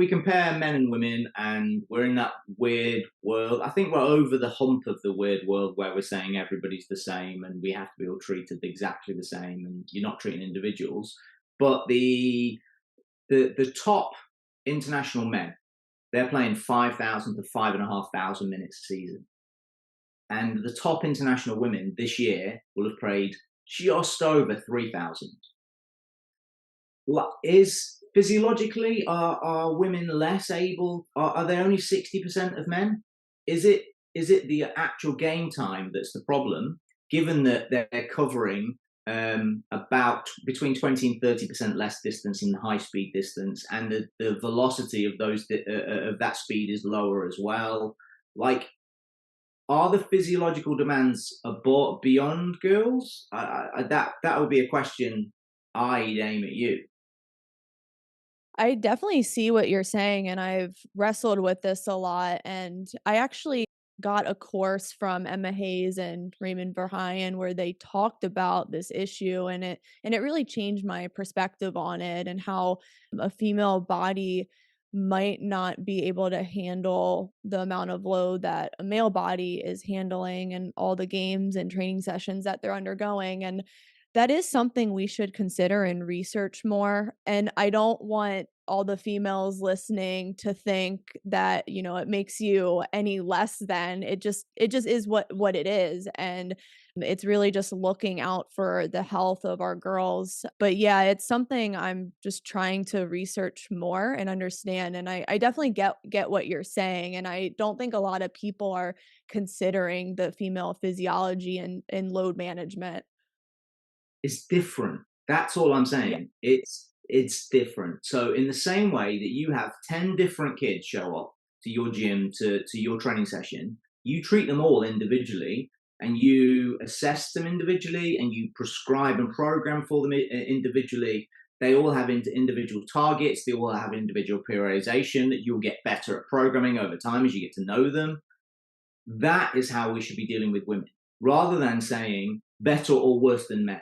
we compare men and women, and we're in that weird world. I think we're over the hump of the weird world where we're saying everybody's the same and we have to be all treated exactly the same, and you're not treating individuals. But the top international men, they're playing 5,000 to 5,500 minutes a season, and the top international women this year will have played just over 3,000. Is physiologically, are women less able? Are they only 60% of men? Is it the actual game time that's the problem? Given that they're covering about between 20 and 30% less distance in the high speed distance, and the velocity of of that speed is lower as well. Like, are the physiological demands beyond girls? That would be a question I'd aim at you. I definitely see what you're saying, and I've wrestled with this a lot. And I actually got a course from Emma Hayes and Raymond Verheyen where they talked about this issue, and it really changed my perspective on it and how a female body might not be able to handle the amount of load that a male body is handling and all the games and training sessions that they're undergoing. And that is something we should consider and research more, and I don't want all the females listening to think that, it makes you any less than. It just is what it is, and it's really just looking out for the health of our girls. But yeah, it's something I'm just trying to research more and understand, and I definitely get what you're saying, and I don't think a lot of people are considering the female physiology and load management. It's different. That's all I'm Yeah. saying. It's different. So in the same way that you have 10 different kids show up to your gym, to your training session, you treat them all individually, and you assess them individually, and you prescribe and program for them individually. They all have individual targets. They all have individual periodization that you'll get better at programming over time as you get to know them. That is how we should be dealing with women, rather than saying better or worse than men.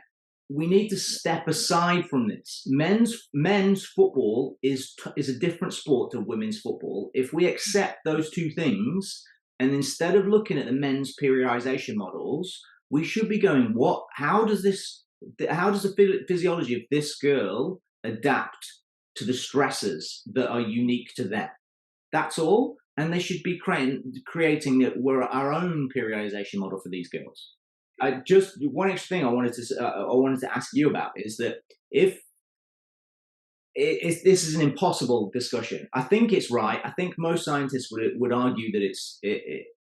We need to step aside from this. Men's football is a different sport to women's football. If we accept those two things, and instead of looking at the men's periodization models, we should be going, what? How does the physiology of this girl adapt to the stresses that are unique to them? That's all. And they should be creating our own periodization model for these girls. I just one extra thing I wanted to ask you about is that if this is an impossible discussion. I think it's right. I think most scientists would argue that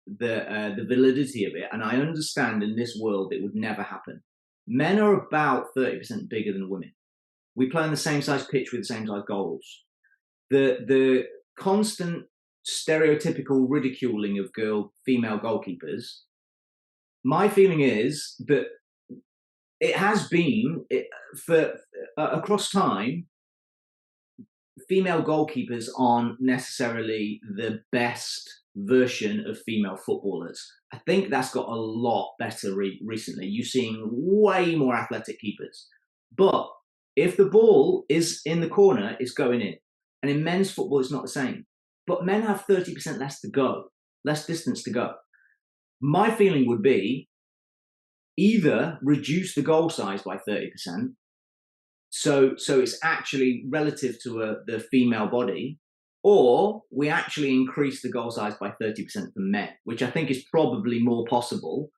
the validity of it, and I understand in this world it would never happen. Men are about 30% bigger than women. We play on the same size pitch with the same size goals. The constant stereotypical ridiculing of female goalkeepers, my feeling is that it has been for across time, female goalkeepers aren't necessarily the best version of female footballers. I think that's got a lot better recently. You're seeing way more athletic keepers. But if the ball is in the corner, it's going in. And in men's football, it's not the same. But men have 30% less distance to go. My feeling would be either reduce the goal size by 30%, so it's actually relative to the female body, or we actually increase the goal size by 30% for men, which I think is probably more possible,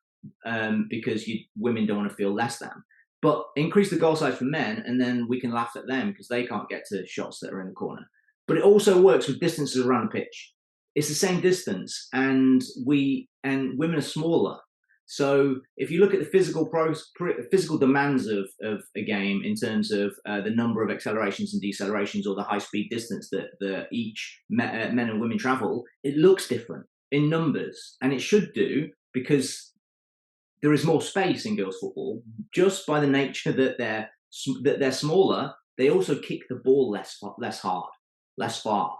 because women don't want to feel less than. But increase the goal size for men, and then we can laugh at them because they can't get to shots that are in the corner. But it also works with distances around the pitch. It's the same distance, and women are smaller. So if you look at the physical demands of a game in terms of the number of accelerations and decelerations, or the high speed distance that each men and women travel, it looks different in numbers, and it should do, because there is more space in girls' football just by the nature that they're smaller. They also kick the ball less hard, less far.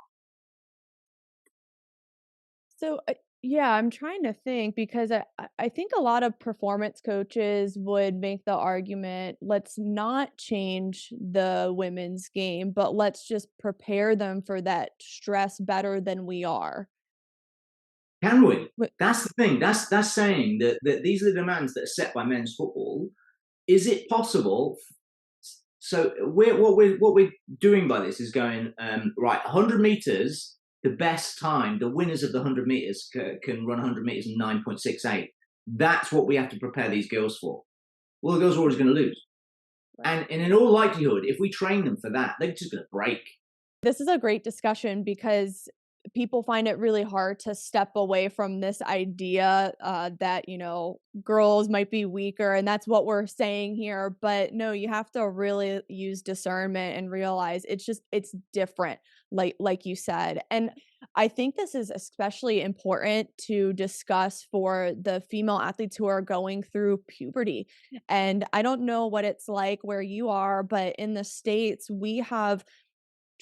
So Yeah, I'm trying to think because I think a lot of performance coaches would make the argument, let's not change the women's game, but let's just prepare them for that stress better than we are. Can we? But That's the thing. That's saying that these are the demands that are set by men's football. Is it possible? So what we're doing by this is going right. 100 meters, the best time, the winners of the 100 meters can run 100 meters in 9.68. That's what we have to prepare these girls for. Well, the girls are always going to lose, right. and in all likelihood, if we train them for that, they're just going to break. This is a great discussion because people find it really hard to step away from this idea that, girls might be weaker. And that's what we're saying here. But no, you have to really use discernment and realize it's different, like you said. And I think this is especially important to discuss for the female athletes who are going through puberty. And I don't know what it's like where you are, but in the States, we have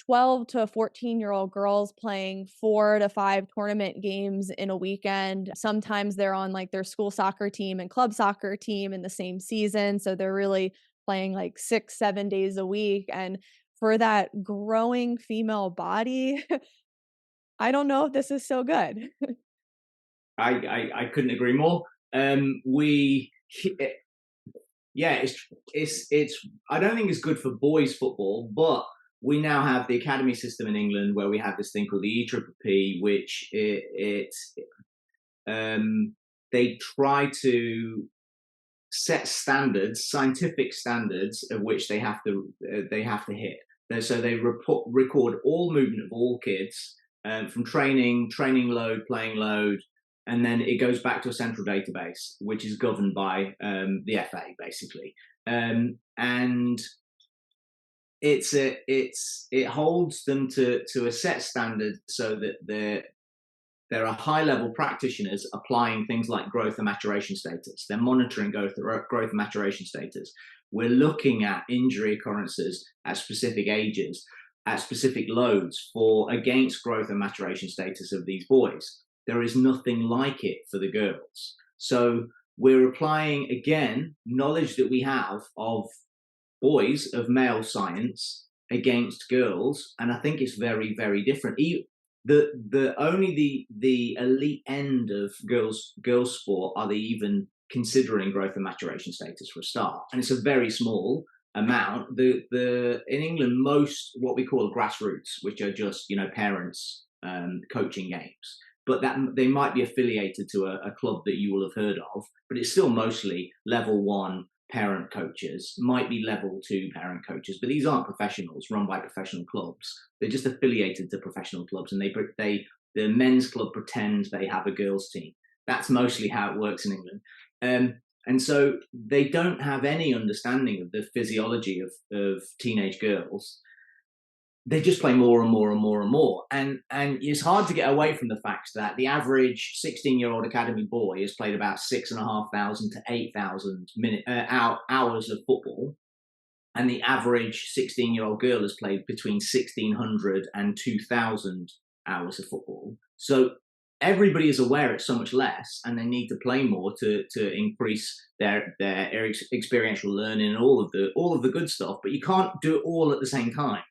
12 to 14-year-old girls playing 4 to 5 tournament games in a weekend. Sometimes they're on, like, their school soccer team and club soccer team in the same season, so they're really playing, like, 6, 7 days a week, and for that growing female body, I don't know if this is so good. I couldn't agree more. We yeah, it's. I don't think it's good for boys football, but we now have the academy system in England where we have this thing called the EPPP, which they try to set standards, scientific standards, of which they have to hit. So they record all movement of all kids from training load, playing load, and then it goes back to a central database, which is governed by the FA, basically. And it holds them to a set standard so that there are high level practitioners applying things like growth and maturation status. They're monitoring growth and maturation status. We're looking at injury occurrences at specific ages, at specific loads for against growth and maturation status of these boys. There is nothing like it for the girls. So we're applying, again, knowledge that we have of boys, of male science, against girls, and I think it's very, very different. The elite end of girls sport are they even considering growth and maturation status for a start, and it's a very small amount. The in England, most what we call grassroots, which are just parents coaching games, but that they might be affiliated to a club that you will have heard of, but it's still mostly level one parent coaches, might be level two parent coaches, but these aren't professionals run by professional clubs. They're just affiliated to professional clubs, and the men's club pretend they have a girls team. That's mostly how it works in England. And so they don't have any understanding of the physiology of teenage girls. They just play more and more and more and more. And it's hard to get away from the fact that the average 16-year-old academy boy has played about 6,500 to 8,000 hours of football. And the average 16-year-old girl has played between 1,600 and 2,000 hours of football. So everybody is aware it's so much less, and they need to play more to increase their experiential learning and all of the good stuff. But you can't do it all at the same time.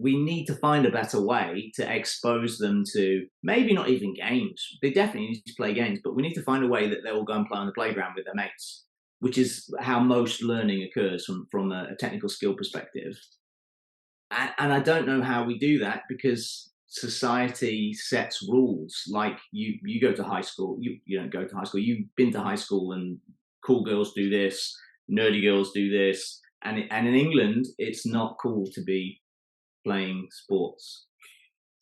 We need to find a better way to expose them to maybe not even games. They definitely need to play games, but we need to find a way that they will go and play on the playground with their mates, which is how most learning occurs from a technical skill perspective. And I don't know how we do that because society sets rules. Like you go to high school, you don't go to high school. You've been to high school, and cool girls do this, nerdy girls do this, and in England, it's not cool to be playing sports.